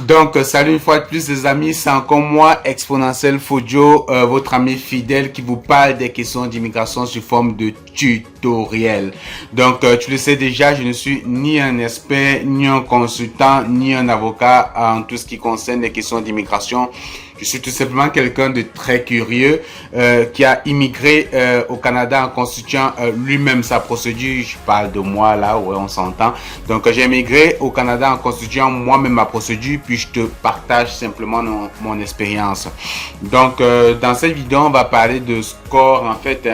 Donc, salut une fois de plus les amis, c'est encore moi, Exponentiel Fodio, votre ami fidèle qui vous parle des questions d'immigration sous forme de tutoriel. Donc, tu le sais déjà, je ne suis ni un expert, ni un consultant, ni un avocat en tout ce qui concerne les questions d'immigration. Je suis tout simplement quelqu'un de très curieux qui a immigré au Canada en constituant lui-même sa procédure. Je parle de moi là, ouais, on s'entend. Donc j'ai immigré au Canada en constituant moi-même ma procédure, puis je te partage simplement mon expérience. Donc dans cette vidéo, on va parler de score en fait.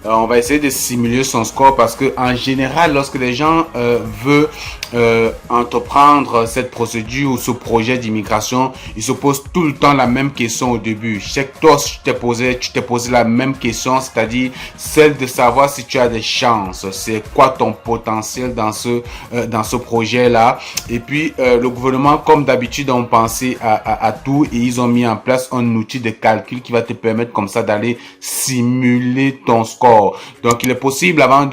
On va essayer de simuler son score parce que en général, lorsque les gens veulent entreprendre cette procédure ou ce projet d'immigration, ils se posent tout le temps la même question au début. Je sais que toi, tu t'es posé la même question, c'est-à-dire celle de savoir si tu as des chances. C'est quoi ton potentiel dans ce projet-là. Et puis, le gouvernement, comme d'habitude, ont pensé à tout et ils ont mis en place un outil de calcul qui va te permettre comme ça d'aller simuler ton score. Donc, il est possible avant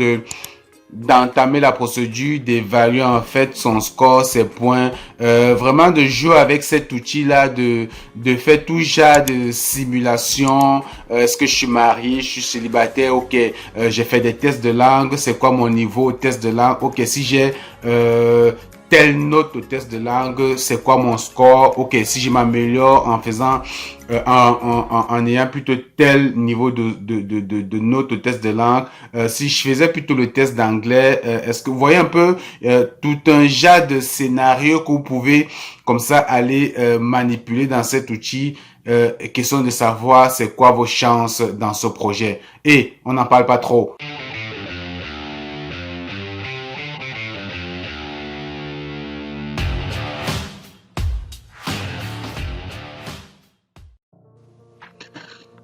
d'entamer la procédure, d'évaluer en fait son score, ses points, vraiment de jouer avec cet outil-là, de faire tout genre de simulation. Est-ce que je suis marié, je suis célibataire, ok, j'ai fait des tests de langue, c'est quoi mon niveau au test de langue, ok, si j'ai telle note au test de langue, c'est quoi mon score, ok, si je m'améliore en faisant en ayant plutôt tel niveau de note au test de langue. Si je faisais plutôt le test d'anglais, est-ce que vous voyez un peu tout un genre de scénario que vous pouvez comme ça aller manipuler dans cet outil. Question de savoir c'est quoi vos chances dans ce projet. Et on n'en parle pas trop.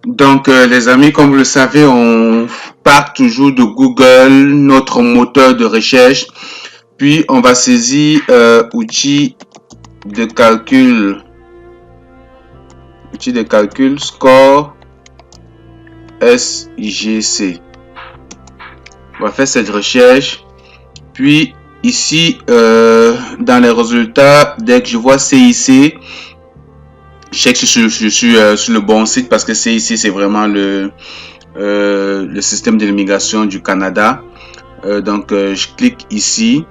Donc, les amis, comme vous le savez, on part toujours de Google, notre moteur de recherche. Puis, on va saisir de calcul, outil de calcul score SGC. On va faire cette recherche. Puis, ici, dans les résultats, dès que je vois CIC, je sais que je suis sur le bon site parce que CIC, c'est vraiment le système de l'immigration du Canada. Donc, je clique ici.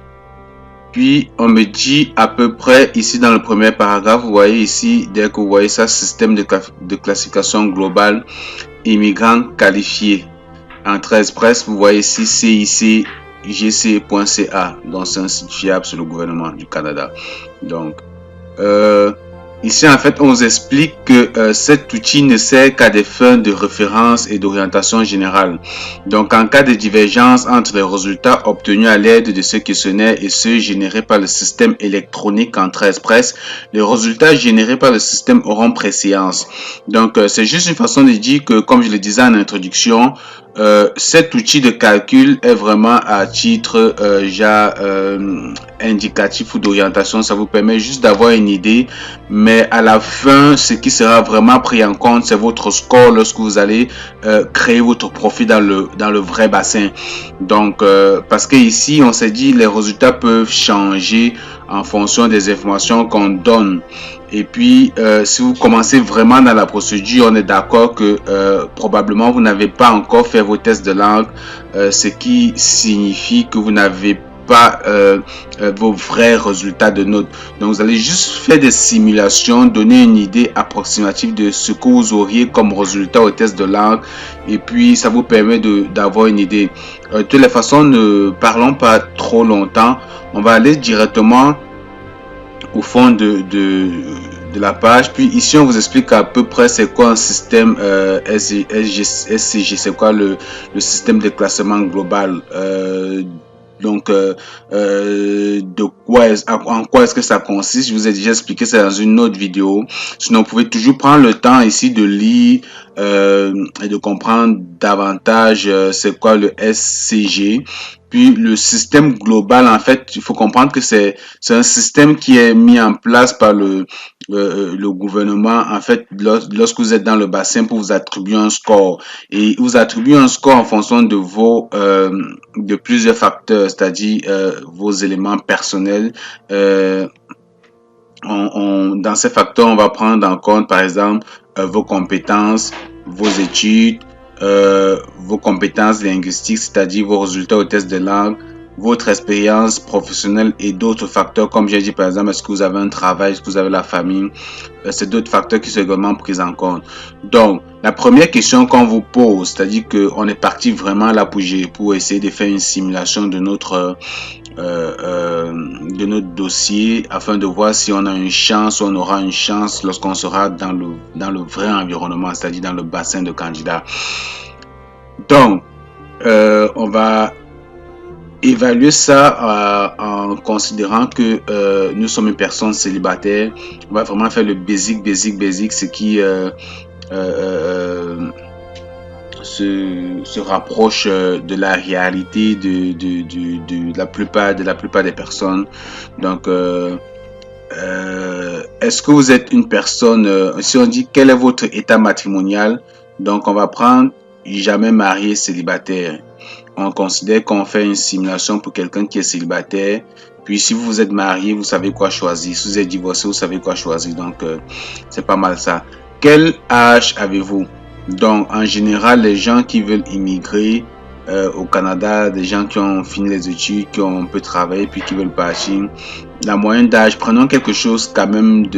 Puis, on me dit à peu près ici dans le premier paragraphe, vous voyez ici, dès que vous voyez ça, système de classification globale, immigrants qualifiés. En 13 presse, vous voyez ici CICGC.ca. Donc, c'est un site fiable sur le gouvernement du Canada. Donc, ici, en fait, on vous explique que cet outil ne sert qu'à des fins de référence et d'orientation générale. Donc, en cas de divergence entre les résultats obtenus à l'aide de ce questionnaire et ceux générés par le système électronique en 13 presse, les résultats générés par le système auront préséance. Donc, c'est juste une façon de dire que, comme je le disais en introduction, cet outil de calcul est vraiment à titre indicatif ou d'orientation. Ça vous permet juste d'avoir une idée, mais à la fin, ce qui sera vraiment pris en compte, c'est votre score lorsque vous allez créer votre profit dans le vrai bassin. Donc, parce que ici, on s'est dit, les résultats peuvent changer en fonction des informations qu'on donne. Et puis, si vous commencez vraiment dans la procédure, on est d'accord que probablement vous n'avez pas encore fait vos tests de langue, ce qui signifie que vous n'avez pas vos vrais résultats de notes. Donc, vous allez juste faire des simulations, donner une idée approximative de ce que vous auriez comme résultat au test de langue. Et puis, ça vous permet d'avoir une idée. De toutes les façons, ne parlons pas trop longtemps. On va aller directement au fond de la page. Puis ici, on vous explique à peu près c'est quoi un système SCG, c'est quoi le système de classement global. Donc, en quoi est-ce que ça consiste? Je vous ai déjà expliqué ça dans une autre vidéo. Sinon, vous pouvez toujours prendre le temps ici de lire et de comprendre davantage c'est quoi le SCG. Puis le système global, en fait, il faut comprendre que c'est un système qui est mis en place par le gouvernement, en fait, lorsque vous êtes dans le bassin pour vous attribuer un score. Et vous attribuez un score en fonction de de plusieurs facteurs, c'est-à-dire vos éléments personnels, Dans ces facteurs, on va prendre en compte, par exemple, vos compétences, vos études, vos compétences linguistiques, c'est-à-dire vos résultats au test de langue, votre expérience professionnelle et d'autres facteurs, comme j'ai dit, par exemple, est-ce que vous avez un travail, est-ce que vous avez la famille, c'est d'autres facteurs qui sont également pris en compte. Donc, la première question qu'on vous pose, c'est-à-dire qu'on est parti vraiment là pour essayer de faire une simulation de notre dossier afin de voir si on a une chance ou on aura une chance lorsqu'on sera dans le vrai environnement, c'est-à-dire dans le bassin de candidats. Donc, on va évaluer ça en considérant que nous sommes une personne célibataire. On va vraiment faire le basic, ce qui se rapproche de la réalité de la plupart des personnes. Donc, est-ce que vous êtes une personne, si on dit quel est votre état matrimonial, donc on va prendre jamais marié célibataire. On considère qu'on fait une simulation pour quelqu'un qui est célibataire. Puis si vous êtes marié, vous savez quoi choisir. Si vous êtes divorcé, vous savez quoi choisir. Donc, c'est pas mal ça. Quel âge avez-vous? Donc, en général, les gens qui veulent immigrer au Canada, des gens qui ont fini les études, qui ont un peu travaillé, puis qui veulent partir, la moyenne d'âge, prenons quelque chose quand même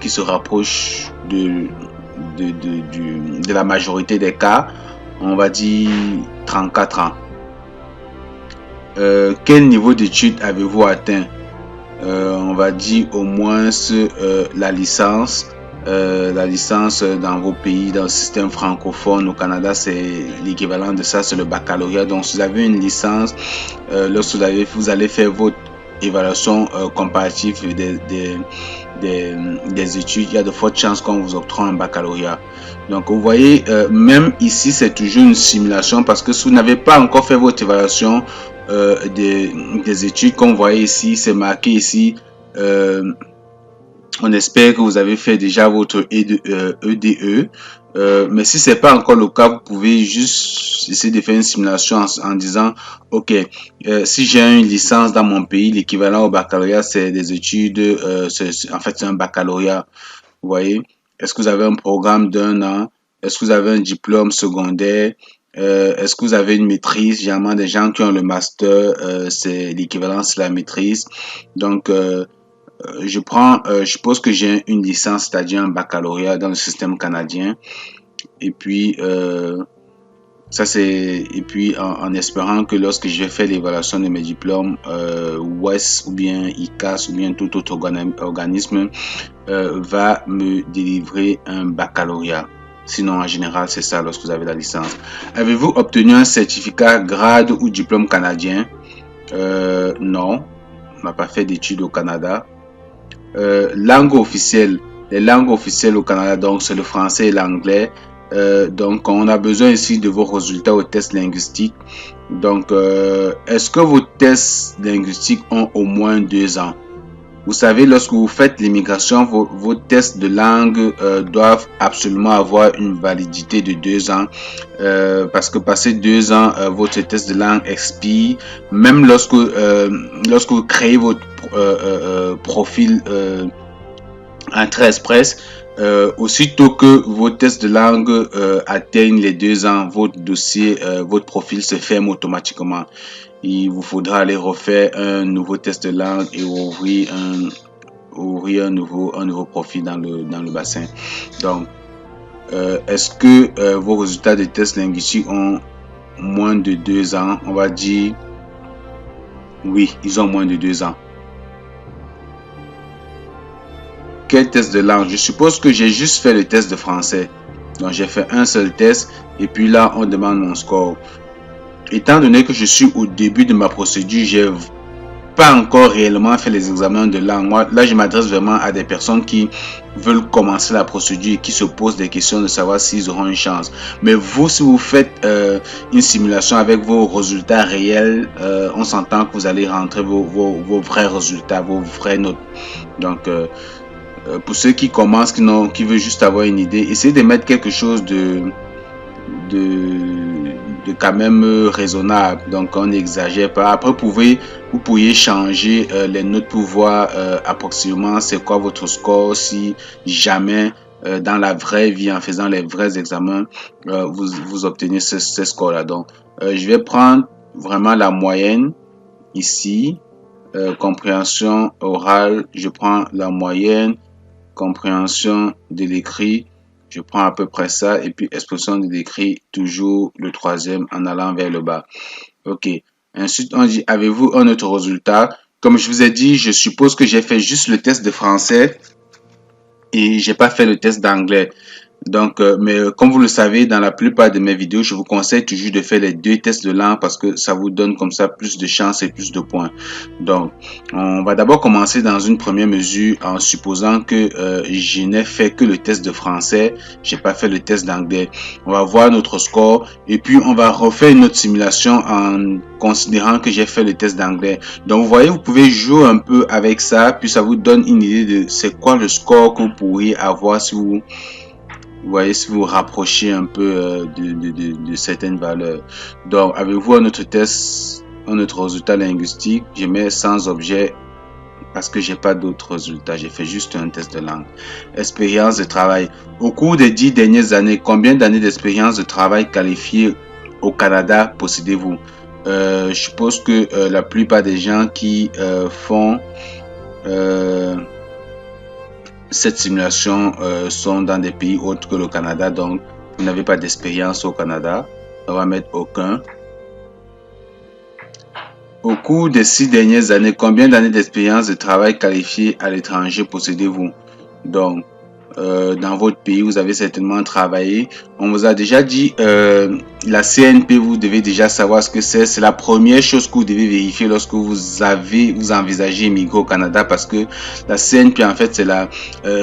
qui se rapproche de la majorité des cas, on va dire 34 ans. Quel niveau d'études avez-vous atteint? On va dire au moins la licence. La licence dans vos pays, dans le système francophone au Canada, c'est l'équivalent de ça, c'est le baccalauréat. Donc, si vous avez une licence, lorsque vous allez faire votre évaluation comparative des études, il y a de fortes chances qu'on vous octroie un baccalauréat. Donc, vous voyez, même ici, c'est toujours une simulation parce que si vous n'avez pas encore fait votre évaluation des études, comme vous voyez ici, c'est marqué ici, on espère que vous avez fait déjà votre EDE. Mais si c'est pas encore le cas, vous pouvez juste essayer de faire une simulation en disant, ok, si j'ai une licence dans mon pays, l'équivalent au baccalauréat, c'est des études, en fait, c'est un baccalauréat. Vous voyez, est-ce que vous avez un programme d'un an? Est-ce que vous avez un diplôme secondaire? Est-ce que vous avez une maîtrise? Généralement, des gens qui ont le master, c'est l'équivalent, c'est la maîtrise. Donc, je suppose que j'ai une licence, c'est-à-dire un baccalauréat dans le système canadien. Et puis, en espérant que lorsque je vais faire l'évaluation de mes diplômes, WES ou bien ICAS ou bien tout autre organisme va me délivrer un baccalauréat. Sinon, en général, c'est ça lorsque vous avez la licence. Avez-vous obtenu un certificat, grade ou diplôme canadien? Non, on n'a pas fait d'études au Canada. Langue officielle. Les langues officielles au Canada, donc c'est le français et l'anglais. Donc on a besoin ici de vos résultats au test linguistique. Donc est-ce que vos tests linguistiques ont au moins 2 ans? Vous savez, lorsque vous faites l'immigration, vos tests de langue doivent absolument avoir une validité de 2 ans. Parce que passé 2 ans, votre test de langue expire. Même lorsque vous créez votre profil Entrée Express, aussitôt que vos tests de langue atteignent les 2 ans, votre dossier, votre profil se ferme automatiquement. Il vous faudra aller refaire un nouveau test de langue et ouvrir un nouveau profil dans le bassin. Donc, est-ce que vos résultats de tests linguistiques ont moins de 2 ans? On va dire oui, ils ont moins de 2 ans. Quel test de langue? Je suppose que j'ai juste fait le test de français. Donc, j'ai fait un seul test et puis là, on demande mon score. Étant donné que je suis au début de ma procédure, j'ai pas encore réellement fait les examens de langue. Moi, là, je m'adresse vraiment à des personnes qui veulent commencer la procédure et qui se posent des questions de savoir s'ils auront une chance. Mais vous, si vous faites une simulation avec vos résultats réels, on s'entend que vous allez rentrer vos vrais résultats, vos vraies notes. Donc, pour ceux qui commencent, qui veulent juste avoir une idée, essayez de mettre quelque chose de quand même raisonnable. Donc, on n'exagère pas. Après, vous pouvez Vous pourriez changer les notes pour voir approximativement c'est quoi votre score si jamais dans la vraie vie, en faisant les vrais examens, vous obtenez ces scores-là. Donc, je vais prendre vraiment la moyenne ici. Compréhension orale, je prends la moyenne. Compréhension de l'écrit, je prends à peu près ça. Et puis, expression de l'écrit, toujours le troisième en allant vers le bas. OK. Ensuite, on dit, avez-vous un autre résultat? Comme je vous ai dit, je suppose que j'ai fait juste le test de français et j'ai pas fait le test d'anglais. Donc, comme vous le savez, dans la plupart de mes vidéos, je vous conseille toujours de faire les deux tests de langue parce que ça vous donne comme ça plus de chances et plus de points. Donc, on va d'abord commencer dans une première mesure en supposant que je n'ai fait que le test de français, j'ai pas fait le test d'anglais. On va voir notre score et puis on va refaire une autre simulation en considérant que j'ai fait le test d'anglais. Donc, vous voyez, vous pouvez jouer un peu avec ça, puis ça vous donne une idée de c'est quoi le score que vous pourriez avoir si vous voyez, si vous rapprochez un peu de certaines valeurs. Donc, avez-vous un autre test, un autre résultat linguistique? Je mets sans objet parce que j'ai pas d'autres résultats. J'ai fait juste un test de langue. Expérience de travail. Au cours des 10 dernières années, combien d'années d'expérience de travail qualifiée au Canada possédez-vous? Je suppose que la plupart des gens qui font cette simulation sont dans des pays autres que le Canada, donc vous n'avez pas d'expérience au Canada. On va mettre aucun. Au cours des 6 dernières années, combien d'années d'expérience de travail qualifié à l'étranger possédez-vous? Donc, dans votre pays, vous avez certainement travaillé. On vous a déjà dit, la CNP, vous devez déjà savoir ce que c'est. C'est la première chose que vous devez vérifier lorsque vous envisagez immigrer au Canada parce que la CNP, en fait, c'est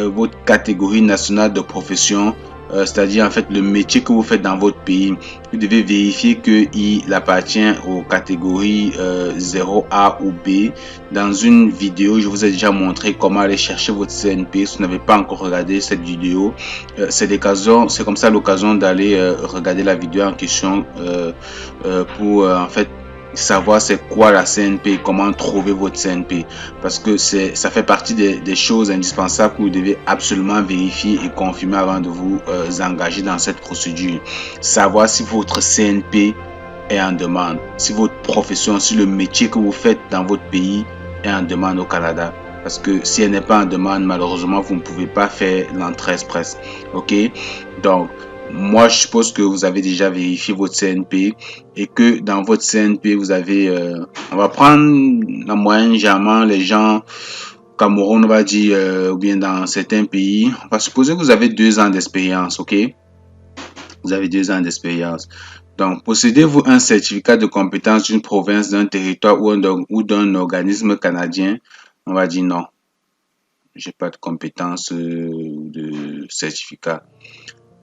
votre catégorie nationale de profession. C'est-à-dire en fait le métier que vous faites dans votre pays. Vous devez vérifier qu'il appartient aux catégories 0A ou B. Dans une vidéo, je vous ai déjà montré comment aller chercher votre CNP. Si vous n'avez pas encore regardé cette vidéo, c'est comme ça l'occasion d'aller regarder la vidéo en question pour en fait savoir c'est quoi la CNP, comment trouver votre CNP, parce que ça fait partie des choses indispensables que vous devez absolument vérifier et confirmer avant de vous engager dans cette procédure. Savoir si votre CNP est en demande, si votre profession, si le métier que vous faites dans votre pays est en demande au Canada. Parce que si elle n'est pas en demande, malheureusement, vous ne pouvez pas faire l'entrée express. OK? Donc, moi, je suppose que vous avez déjà vérifié votre CNP et que dans votre CNP, vous avez, on va prendre la moyenne, généralement, les gens, Cameroun, on va dire, ou bien dans certains pays, on va supposer que vous avez 2 ans d'expérience, ok? Vous avez 2 ans d'expérience. Donc, possédez-vous un certificat de compétence d'une province, d'un territoire ou d'un organisme canadien? On va dire non. J'ai pas de compétence de certificat.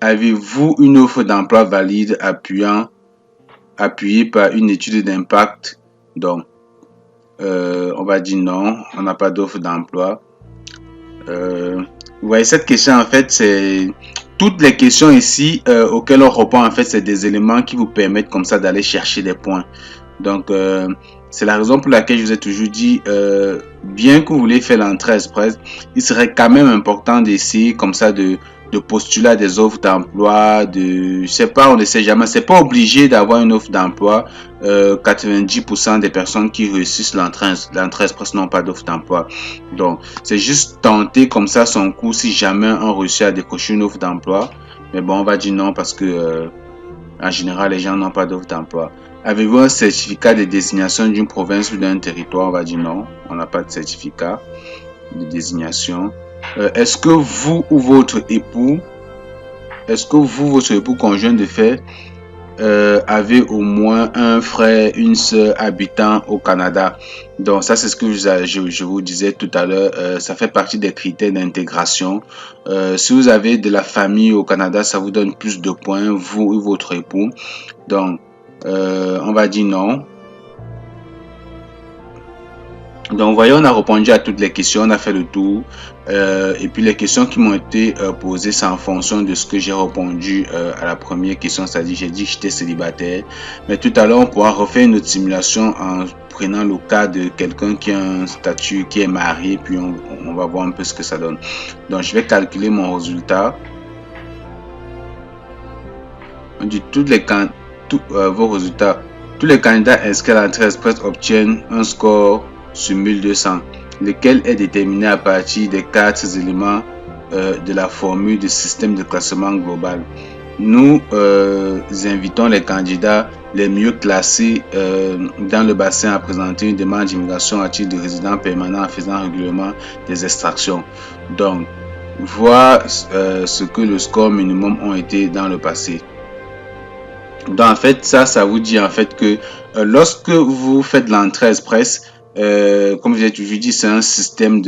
Avez-vous une offre d'emploi valide appuyée par une étude d'impact? Donc, on va dire non, on n'a pas d'offre d'emploi. Vous voyez, cette question, en fait, c'est toutes les questions ici auxquelles on répond, en fait, c'est des éléments qui vous permettent comme ça d'aller chercher des points. Donc, c'est la raison pour laquelle je vous ai toujours dit, bien que vous voulez faire l'entrée express, il serait quand même important d'essayer comme ça de postuler à des offres d'emploi, je sais pas, on ne sait jamais, c'est pas obligé d'avoir une offre d'emploi. 90% des personnes qui réussissent l'entrée express n'ont pas d'offre d'emploi. Donc, c'est juste tenter comme ça son coup si jamais on réussit à décocher une offre d'emploi. Mais bon, on va dire non parce que en général, les gens n'ont pas d'offre d'emploi. Avez-vous un certificat de désignation d'une province ou d'un territoire? On va dire non, on n'a pas de certificat de désignation. Est-ce que vous ou votre époux, votre époux conjoint de fait, avez au moins un frère, une sœur habitant au Canada? Donc ça, c'est ce que je vous disais tout à l'heure. Ça fait partie des critères d'intégration. Si vous avez de la famille au Canada, ça vous donne plus de points, vous ou votre époux. Donc, on va dire non. Donc, voyez, on a répondu à toutes les questions, on a fait le tour. Et puis les questions qui m'ont été posées, c'est en fonction de ce que j'ai répondu à la première question, c'est-à-dire j'ai dit que j'étais célibataire. Mais tout à l'heure, on pourra refaire une autre simulation en prenant le cas de quelqu'un qui a un statut, qui est marié, puis on va voir un peu ce que ça donne. Donc je vais calculer mon résultat. On dit vos résultats. Tous les candidats inscrits à l'entrée express obtiennent un score sur 1200, lequel est déterminé à partir des 4 éléments de la formule du système de classement global. Nous invitons les candidats les mieux classés dans le bassin à présenter une demande d'immigration à titre de résident permanent en faisant régulièrement des extractions. Donc, voir ce que le score minimum ont été dans le passé. Donc en fait, ça vous dit en fait que lorsque vous faites l'entrée express, comme je vous dis, c'est un système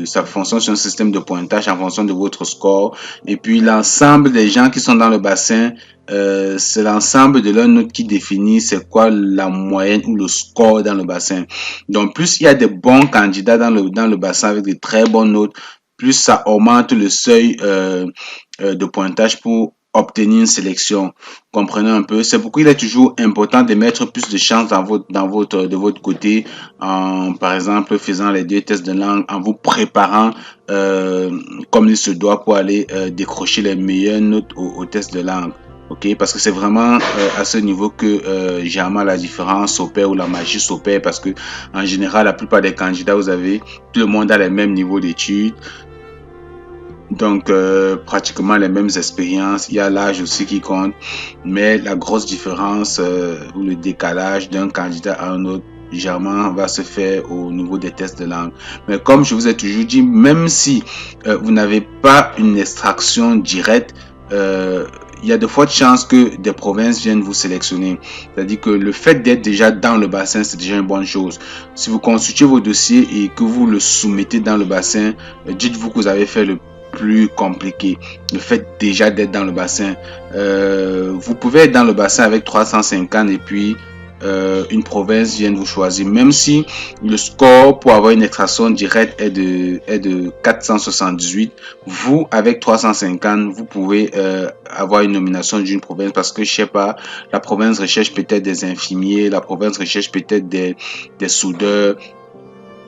ça fonctionne sur un système de pointage en fonction de votre score. Et puis l'ensemble des gens qui sont dans le bassin, c'est l'ensemble de leurs notes qui définit c'est quoi la moyenne ou le score dans le bassin. Donc plus il y a des bons candidats dans le bassin avec de très bonnes notes, plus ça augmente le seuil de pointage pour obtenir une sélection. Comprenez un peu. C'est pourquoi il est toujours important de mettre plus de chance de votre côté, en par exemple faisant les 2 tests de langue, en vous préparant comme il se doit pour aller décrocher les meilleures notes au test de langue. Ok, parce que c'est vraiment à ce niveau que généralement la différence s'opère ou la magie s'opère, parce que en général la plupart des candidats, vous avez tout le monde a les mêmes niveaux d'études. Donc, pratiquement les mêmes expériences. Il y a l'âge aussi qui compte. Mais la grosse différence ou le décalage d'un candidat à un autre, généralement, va se faire au niveau des tests de langue. Mais comme je vous ai toujours dit, même si vous n'avez pas une extraction directe, il y a de fortes chances que des provinces viennent vous sélectionner. C'est-à-dire que le fait d'être déjà dans le bassin, c'est déjà une bonne chose. Si vous consultez vos dossiers et que vous le soumettez dans le bassin, dites-vous que vous avez fait le plus compliqué. Le fait déjà d'être dans le bassin. Vous pouvez être dans le bassin avec 350 et puis une province vient de vous choisir. Même si le score pour avoir une extraction directe est de 478, vous, avec 350, vous pouvez avoir une nomination d'une province parce que, je sais pas, la province recherche peut-être des infirmiers, la province recherche peut-être des soudeurs.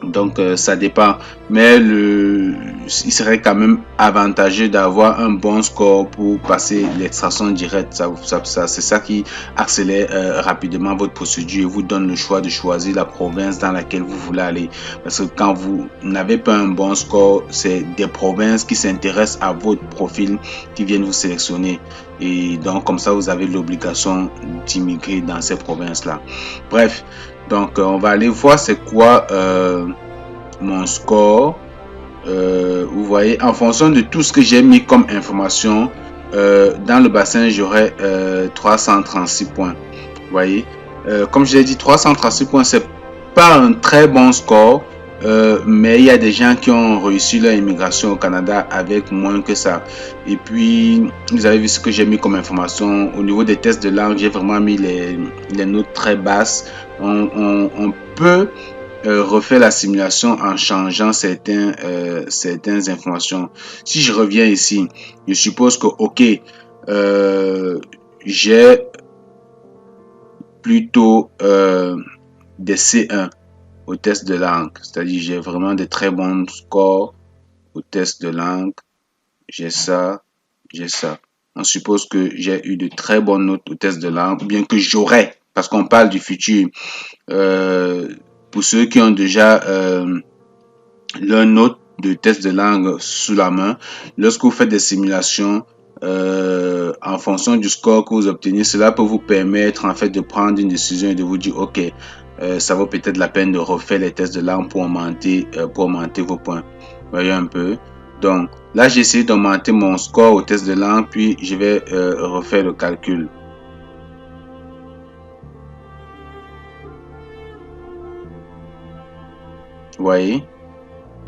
Donc ça dépend, mais il serait quand même avantageux d'avoir un bon score pour passer l'extraction directe. C'est ça qui accélère rapidement votre procédure et vous donne le choix de choisir la province dans laquelle vous voulez aller. Parce que quand vous n'avez pas un bon score, c'est des provinces qui s'intéressent à votre profil qui viennent vous sélectionner. Et donc comme ça, vous avez l'obligation d'immigrer dans ces provinces-là. Bref. Donc, on va aller voir c'est quoi mon score. Vous voyez, en fonction de tout ce que j'ai mis comme information, dans le bassin, j'aurai 336 points. Vous voyez, comme je l'ai dit, 336 points, c'est pas un très bon score. Mais il y a des gens qui ont réussi leur immigration au Canada avec moins que ça. Et puis, vous avez vu ce que j'ai mis comme information. Au niveau des tests de langue, j'ai vraiment mis les notes très basses. On peut refaire la simulation en changeant certaines informations. Si je reviens ici, je suppose que, ok, j'ai plutôt des C1 au test de langue, c'est-à-dire j'ai vraiment de très bons scores au test de langue. J'ai ça. On suppose que j'ai eu de très bonnes notes au test de langue, bien que j'aurais, parce qu'on parle du futur. Pour ceux qui ont déjà leur note de test de langue sous la main, lorsque vous faites des simulations, en fonction du score que vous obtenez, cela peut vous permettre en fait de prendre une décision et de vous dire ok, ça vaut peut-être la peine de refaire les tests de langue pour augmenter vos points. Voyez un peu. Donc là, j'ai essayé d'augmenter mon score au test de langue, puis je vais refaire le calcul. Vous voyez,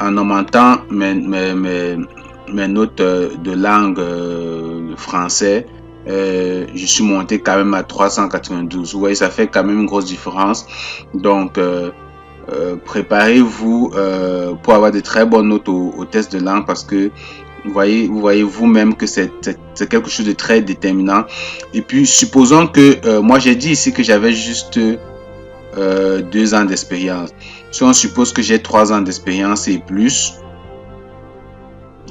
en augmentant mes notes de langue français, je suis monté quand même à 392. Vous voyez, ça fait quand même une grosse différence. Donc, préparez-vous pour avoir de très bonnes notes au test de langue parce que vous voyez vous-même que c'est quelque chose de très déterminant. Et puis, supposons que moi j'ai dit ici que j'avais juste 2 ans d'expérience. Si on suppose que j'ai 3 ans d'expérience et plus,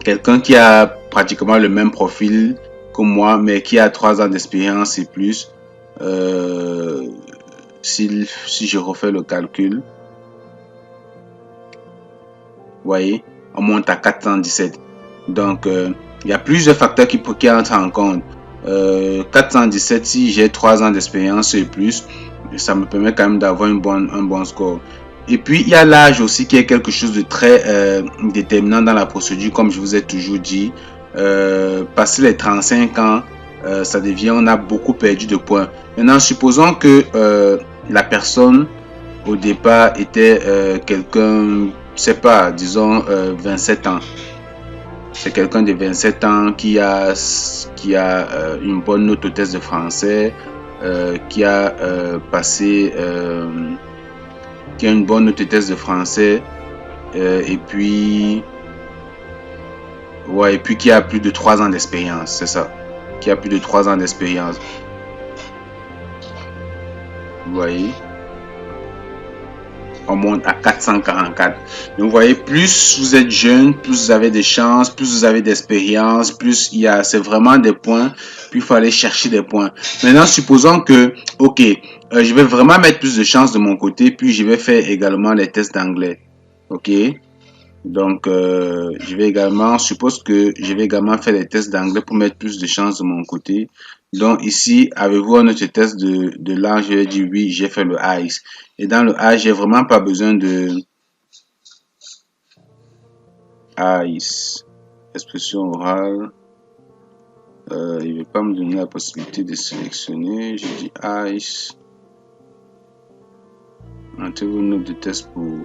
quelqu'un qui a pratiquement le même profil que moi, mais qui a 3 ans d'expérience et plus, euh, si je refais le calcul, vous voyez, on monte à 417. Donc, il y a plusieurs facteurs qui entrent en compte. 417, si j'ai 3 ans d'expérience et plus, ça me permet quand même d'avoir un bon score. Et puis, il y a l'âge aussi qui est quelque chose de très déterminant dans la procédure, comme je vous ai toujours dit. Passer les 35 ans, ça devient, on a beaucoup perdu de points. Maintenant, supposons que la personne au départ était quelqu'un, je sais pas, disons 27 ans. C'est quelqu'un de 27 ans qui a une bonne note au test de français, qui a passé, qui a une bonne note au test de français, et puis, ouais, et puis qui a plus de 3 ans d'expérience, c'est ça, qui a plus de 3 ans d'expérience. Vous voyez? On monte à 444. Donc, vous voyez, plus vous êtes jeune, plus vous avez des chances, plus vous avez d'expérience, plus c'est vraiment des points, puis il faut aller chercher des points. Maintenant, supposons que, ok, je vais vraiment mettre plus de chances de mon côté, puis je vais faire également les tests d'anglais. Ok? Donc, suppose que je vais également faire les tests d'anglais pour mettre plus de chances de mon côté. Donc, ici, avez-vous un autre test de langue? Je vais dire oui, j'ai fait le ICE. Et dans le ICE, j'ai vraiment pas besoin de ICE. Expression orale. Il ne veut pas me donner la possibilité de sélectionner. Je dis ICE. Entrez vos notes de test pour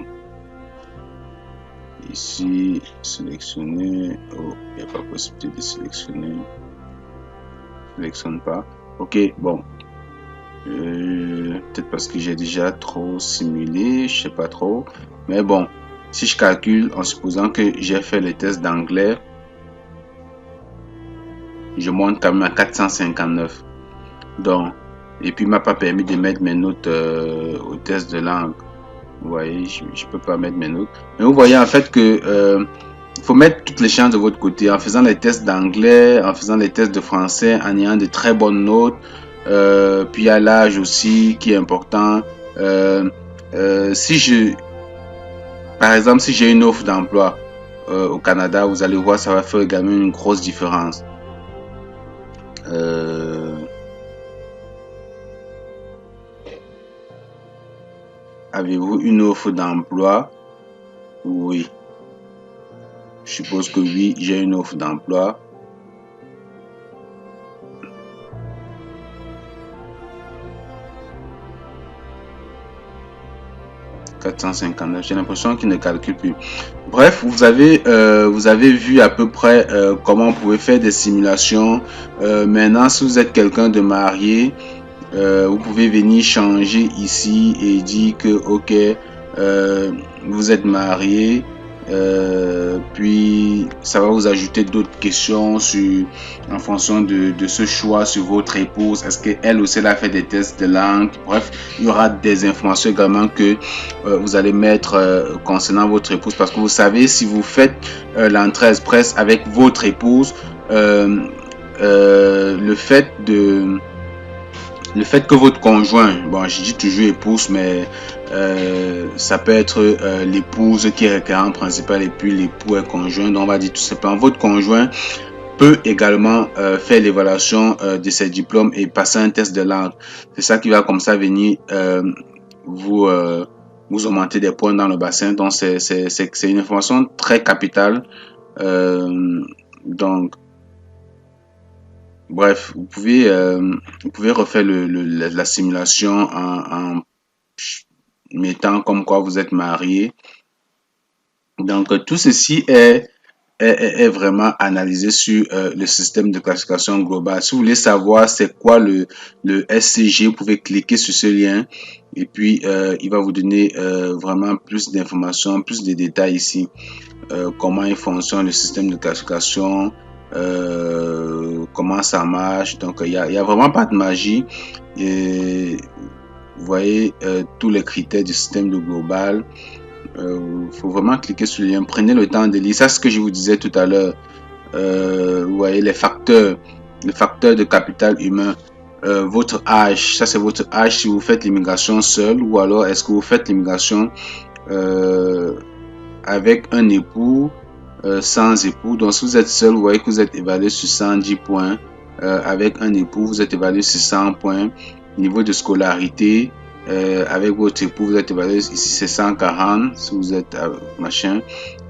ici, sélectionner. Oh, il n'y a pas possibilité de sélectionner. Sélectionne pas. Ok, bon. Peut-être parce que j'ai déjà trop simulé, je sais pas trop. Mais bon, si je calcule en supposant que j'ai fait le test d'anglais, je monte quand même à 459. Donc, et puis il m'a pas permis de mettre mes notes au test de langue. Vous voyez, je peux pas mettre mes notes. Mais vous voyez en fait que faut mettre toutes les chances de votre côté en faisant les tests d'anglais, en faisant les tests de français, en ayant de très bonnes notes. Puis il y a l'âge aussi qui est important. Par exemple, si j'ai une offre d'emploi au Canada, vous allez voir, ça va faire également une grosse différence. Avez-vous une offre d'emploi? Oui. Je suppose que oui, j'ai une offre d'emploi. J'ai l'impression qu'il ne calcule plus. Bref, vous avez vu à peu près comment vous pouvez faire des simulations. Maintenant, si vous êtes quelqu'un de marié, vous pouvez venir changer ici et dire que ok, vous êtes marié, puis ça va vous ajouter d'autres questions en fonction de ce choix sur votre épouse. Est-ce qu'elle aussi elle a fait des tests de langue? Bref, il y aura des informations également que vous allez mettre concernant votre épouse parce que vous savez, si vous faites l'entrée express avec votre épouse, le fait que votre conjoint, bon, je dis toujours épouse, mais ça peut être l'épouse qui est récurrent principal et puis l'époux est conjoint. Donc on va dire tout simplement votre conjoint peut également faire l'évaluation de ses diplômes et passer un test de langue. C'est ça qui va comme ça venir vous augmenter des points dans le bassin. Donc c'est une information très capitale. Donc bref, vous pouvez refaire la simulation en mettant comme quoi vous êtes marié. Donc tout ceci est est vraiment analysé sur le système de classification globale. Si vous voulez savoir c'est quoi le SCG, vous pouvez cliquer sur ce lien et puis il va vous donner vraiment plus d'informations, plus de détails ici. Comment il fonctionne le système de classification, comment ça marche. Donc il y a vraiment pas de magie. Et vous voyez tous les critères du système de global. Faut vraiment cliquer sur le lien. Prenez le temps de lire. Ça, c'est ce que je vous disais tout à l'heure. Vous voyez les facteurs de capital humain. Votre âge, ça c'est votre âge si vous faites l'immigration seul ou alors est-ce que vous faites l'immigration avec un époux, sans époux. Donc si vous êtes seul, vous voyez que vous êtes évalué sur 110 points. Avec un époux, vous êtes évalué sur 100 points. Niveau de scolarité, avec votre époux, vous êtes évalué ici, c'est 140 si vous êtes machin.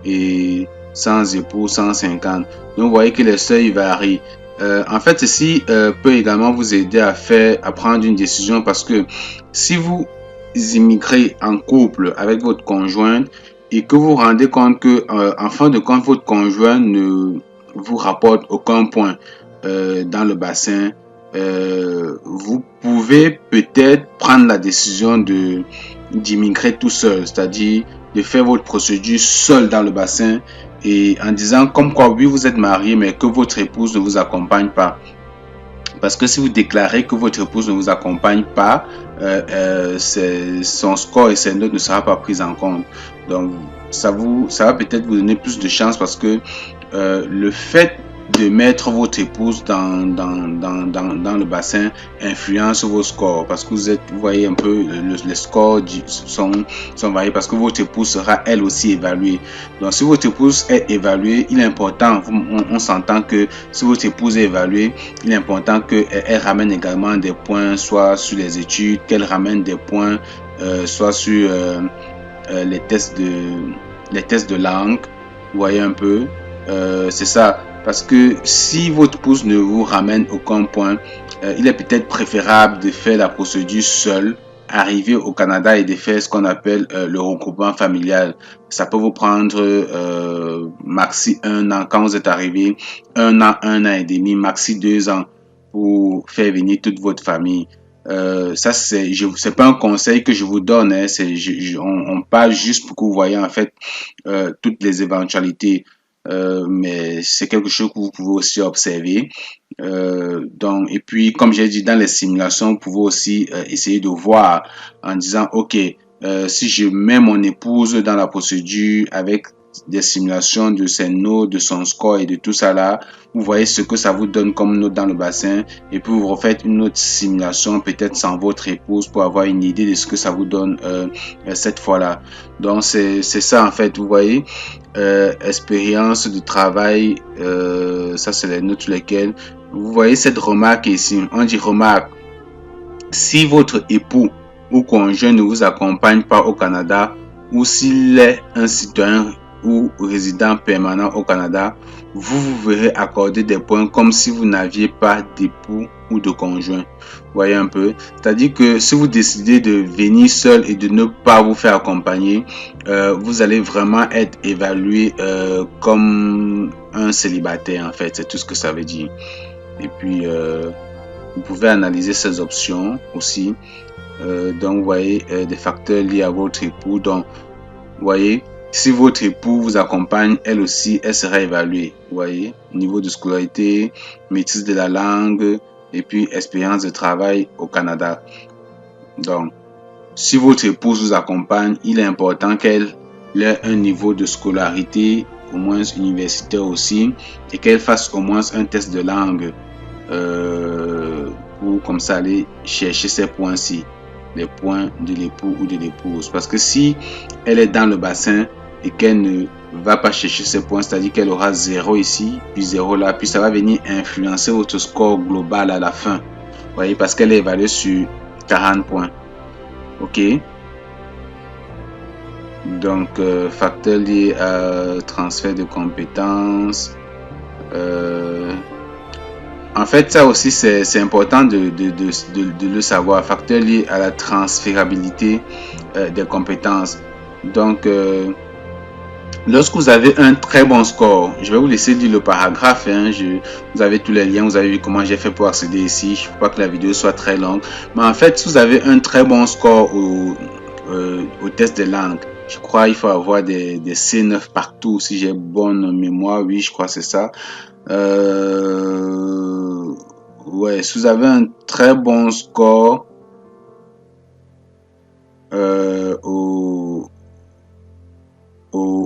Et sans époux, 150. Donc vous voyez que les seuils varient. En fait, ceci peut également vous aider à prendre une décision parce que si vous immigrez en couple avec votre conjoint et que vous vous rendez compte que en fin de compte votre conjoint ne vous rapporte aucun point dans le bassin, vous pouvez peut-être prendre la décision d'immigrer tout seul, c'est-à-dire de faire votre procédure seul dans le bassin et en disant comme quoi oui vous êtes marié mais que votre épouse ne vous accompagne pas. Parce que si vous déclarez que votre épouse ne vous accompagne pas, son score et ses notes ne sera pas pris en compte. Donc, ça va peut-être vous donner plus de chance parce que le fait de mettre votre épouse dans le bassin influence vos scores parce que vous voyez un peu les scores sont variés parce que votre épouse sera elle aussi évaluée. Donc si votre épouse est évaluée, il est important, on s'entend que si votre épouse est évaluée, il est important qu'elle ramène également des points soit sur les études, qu'elle ramène des points soit sur les tests de langue. Vous voyez un peu, c'est ça. Parce que si votre épouse ne vous ramène aucun point, il est peut-être préférable de faire la procédure seul, arriver au Canada et de faire ce qu'on appelle le regroupement familial. Ça peut vous prendre maxi 1 an quand vous êtes arrivé, 1 an et demi, maxi 2 ans pour faire venir toute votre famille. Ça c'est pas un conseil que je vous donne, hein, on parle juste pour que vous voyez en fait toutes les éventualités. Mais c'est quelque chose que vous pouvez aussi observer. Donc, et puis, comme j'ai dit, dans les simulations, vous pouvez aussi essayer de voir en disant, OK, si je mets mon épouse dans la procédure avec des simulations de ses notes, de son score et de tout ça là, vous voyez ce que ça vous donne comme note dans le bassin et puis vous refaites une autre simulation peut-être sans votre épouse pour avoir une idée de ce que ça vous donne cette fois-là. Donc c'est ça en fait, vous voyez, expérience de travail, ça c'est les notes sur lesquelles vous voyez cette remarque ici. On dit remarque, si votre époux ou conjoint ne vous accompagne pas au Canada ou s'il est un citoyen ou résident permanent au Canada, vous verrez accorder des points comme si vous n'aviez pas d'époux ou de conjoint. Vous voyez un peu? C'est-à-dire que si vous décidez de venir seul et de ne pas vous faire accompagner, vous allez vraiment être évalué comme un célibataire en fait. C'est tout ce que ça veut dire. Et puis, vous pouvez analyser ces options aussi. Donc, vous voyez des facteurs liés à votre époux. Donc, vous voyez, si votre époux vous accompagne, elle aussi, elle sera évaluée. Vous voyez, niveau de scolarité, maîtrise de la langue et puis expérience de travail au Canada. Donc, si votre épouse vous accompagne, il est important qu'elle ait un niveau de scolarité, au moins universitaire aussi, et qu'elle fasse au moins un test de langue pour comme ça aller chercher ces points-ci, les points de l'époux ou de l'épouse. Parce que si elle est dans le bassin et qu'elle ne va pas chercher ces points, c'est-à-dire qu'elle aura 0 ici, puis 0 là, puis ça va venir influencer votre score global à la fin. Vous voyez, parce qu'elle est évaluée sur 40 points. Ok. Donc, facteurs liés à transfert de compétences. En fait, ça aussi, c'est important de le savoir. Facteurs liés à la transférabilité des compétences. Donc, Lorsque vous avez un très bon score, je vais vous laisser lire le paragraphe, hein, vous avez tous les liens, vous avez vu comment j'ai fait pour accéder ici, je ne veux pas que la vidéo soit très longue, mais en fait, si vous avez un très bon score au test de langue, je crois qu'il faut avoir des C9 partout, si j'ai bonne mémoire, oui, je crois que c'est ça. Ouais, si vous avez un très bon score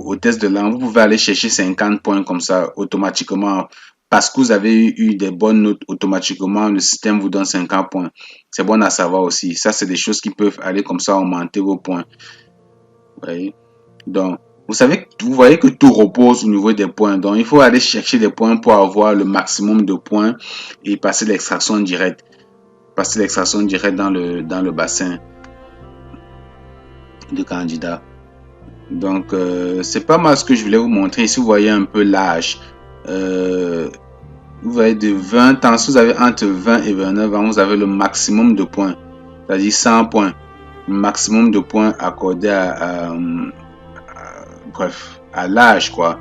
au test de langue, vous pouvez aller chercher 50 points comme ça automatiquement. Parce que vous avez eu des bonnes notes automatiquement, le système vous donne 50 points. C'est bon à savoir aussi. Ça, c'est des choses qui peuvent aller comme ça augmenter vos points. Vous voyez? Donc, vous voyez que tout repose au niveau des points. Donc, il faut aller chercher des points pour avoir le maximum de points et passer l'extraction directe. Passer l'extraction directe dans le bassin de candidats. Donc, c'est pas mal ce que je voulais vous montrer. Ici, vous voyez un peu l'âge. Vous voyez de 20 ans, si vous avez entre 20 et 29 ans, vous avez le maximum de points. C'est-à-dire 100 points. Le maximum de points accordé bref, à l'âge, quoi.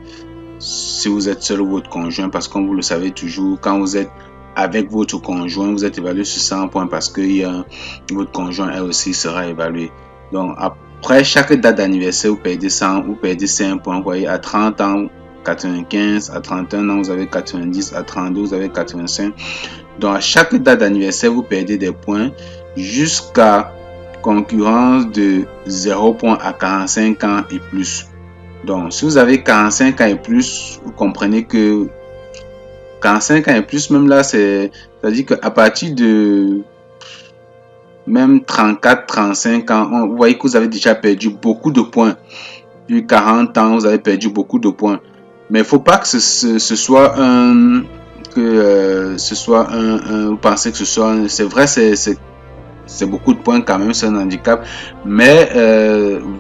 Si vous êtes seul ou votre conjoint, parce que comme vous le savez toujours, quand vous êtes avec votre conjoint, vous êtes évalué sur 100 points parce que votre conjoint, elle aussi, sera évalué. Donc, après chaque date d'anniversaire, vous perdez 100, vous perdez 5 points. Vous voyez, à 30 ans, 95, à 31 ans, vous avez 90, à 32, vous avez 85. Donc, à chaque date d'anniversaire, vous perdez des points jusqu'à concurrence de 0 points à 45 ans et plus. Donc, si vous avez 45 ans et plus, vous comprenez que 45 ans et plus, même là, c'est-à-dire qu'à partir de même 34, 35 ans, vous voyez que vous avez déjà perdu beaucoup de points. Puis 40 ans, vous avez perdu beaucoup de points. Mais il ne faut pas que ce soit un... vous pensez que ce soit... C'est vrai, c'est beaucoup de points quand même, c'est un handicap. Mais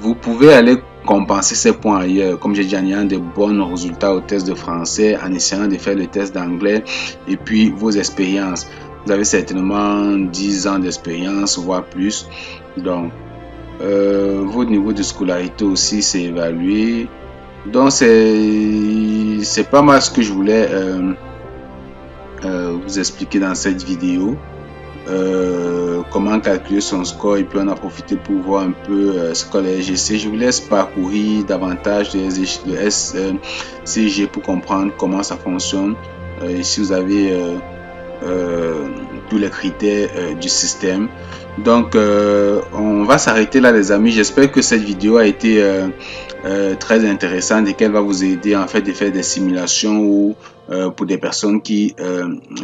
vous pouvez aller compenser ces points ailleurs. Comme j'ai dit, en ayant de bons résultats au test de français, en essayant de faire le test d'anglais et puis vos expériences. Vous avez certainement 10 ans d'expérience, voire plus. Donc, votre niveau de scolarité aussi c'est évalué. Donc, c'est pas mal ce que je voulais vous expliquer dans cette vidéo. Comment calculer son score et puis on a profité pour voir un peu ce que les SGC. Je vous laisse parcourir davantage les SCG pour comprendre comment ça fonctionne. Ici vous avez tous les critères du système. Donc on va s'arrêter là les amis. J'espère que cette vidéo a été très intéressante et qu'elle va vous aider en fait de faire des simulations ou pour des personnes qui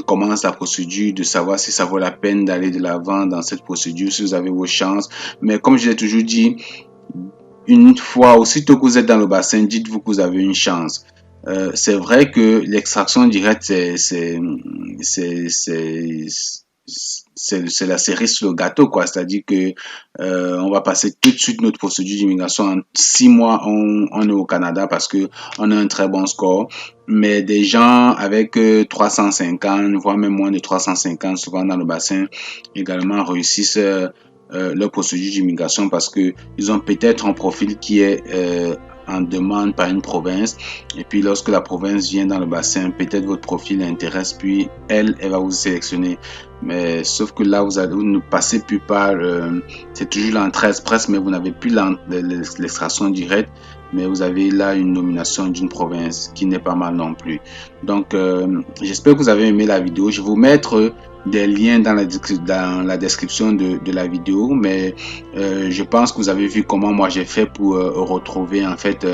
commencent la procédure, de savoir si ça vaut la peine d'aller de l'avant dans cette procédure, si vous avez vos chances. Mais comme je l'ai toujours dit, une fois, aussitôt que vous êtes dans le bassin, dites-vous que vous avez une chance. C'est vrai que l'extraction directe, c'est la cerise sur le gâteau, quoi. C'est-à-dire que on va passer tout de suite notre procédure d'immigration en 6 mois. On est au Canada parce que on a un très bon score. Mais des gens avec 350, voire même moins de 350, souvent dans le bassin, également réussissent leur procédure d'immigration parce que ils ont peut-être un profil qui est en demande par une province et puis lorsque la province vient dans le bassin, peut-être votre profil l'intéresse puis elle va vous sélectionner. Mais sauf que là vous ne passez plus par c'est toujours l'entrée express mais vous n'avez plus l'extraction directe, mais vous avez là une nomination d'une province qui n'est pas mal non plus. Donc j'espère que vous avez aimé la vidéo. Je vais vous mettre des liens dans la description de la vidéo, mais je pense que vous avez vu comment moi j'ai fait pour retrouver en fait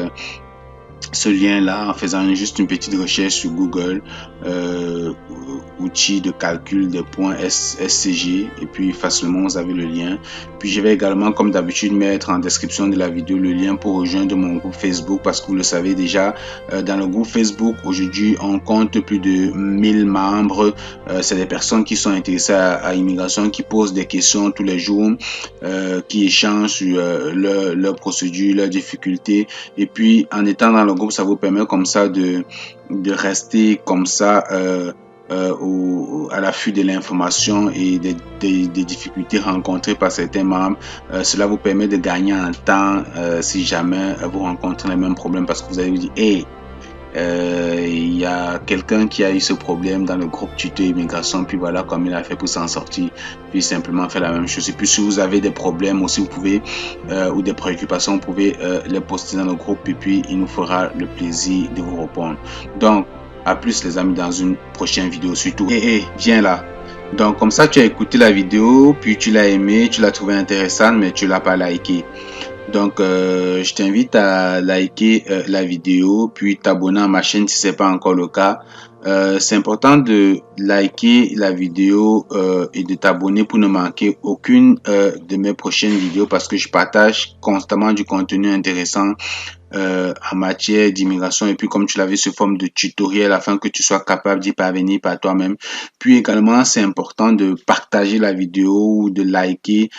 ce lien là en faisant juste une petite recherche sur Google, outils de calcul des points SCG, et puis facilement vous avez le lien. Puis je vais également comme d'habitude mettre en description de la vidéo le lien pour rejoindre mon groupe Facebook parce que vous le savez déjà, dans le groupe Facebook aujourd'hui on compte plus de 1000 membres. C'est des personnes qui sont intéressées à immigration, qui posent des questions tous les jours, qui échangent sur leur procédure, leurs difficultés, et puis en étant dans le groupe ça vous permet comme ça de rester comme ça à l'affût de l'information et des difficultés rencontrées par certains membres. Cela vous permet de gagner en temps si jamais vous rencontrez les mêmes problèmes parce que vous allez vous dire, hey, il y a quelqu'un qui a eu ce problème dans le groupe tuto immigration, puis voilà comment il a fait pour s'en sortir, puis simplement faire la même chose. Et puis si vous avez des problèmes aussi, vous pouvez, ou des préoccupations, vous pouvez les poster dans le groupe et puis il nous fera le plaisir de vous répondre. Donc, à plus les amis dans une prochaine vidéo surtout. Viens là. Donc comme ça, tu as écouté la vidéo, puis tu l'as aimé, tu l'as trouvé intéressante, mais tu l'as pas liké. Donc, je t'invite à liker la vidéo, puis t'abonner à ma chaîne si c'est pas encore le cas. C'est important de liker la vidéo et de t'abonner pour ne manquer aucune de mes prochaines vidéos parce que je partage constamment du contenu intéressant en matière d'immigration et puis comme tu l'avais sous forme de tutoriel afin que tu sois capable d'y parvenir par toi-même. Puis également, c'est important de partager la vidéo ou de liker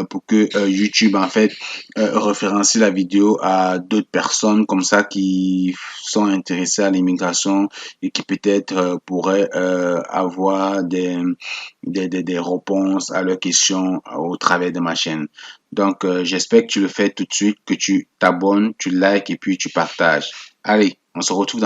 pour que YouTube en fait référencie la vidéo à d'autres personnes comme ça qui sont intéressées à l'immigration et qui peut-être pourraient avoir des réponses à leurs questions au travers de ma chaîne. Donc, j'espère que tu le fais tout de suite, que tu t'abonnes, tu likes et puis tu partages. Allez, on se retrouve dans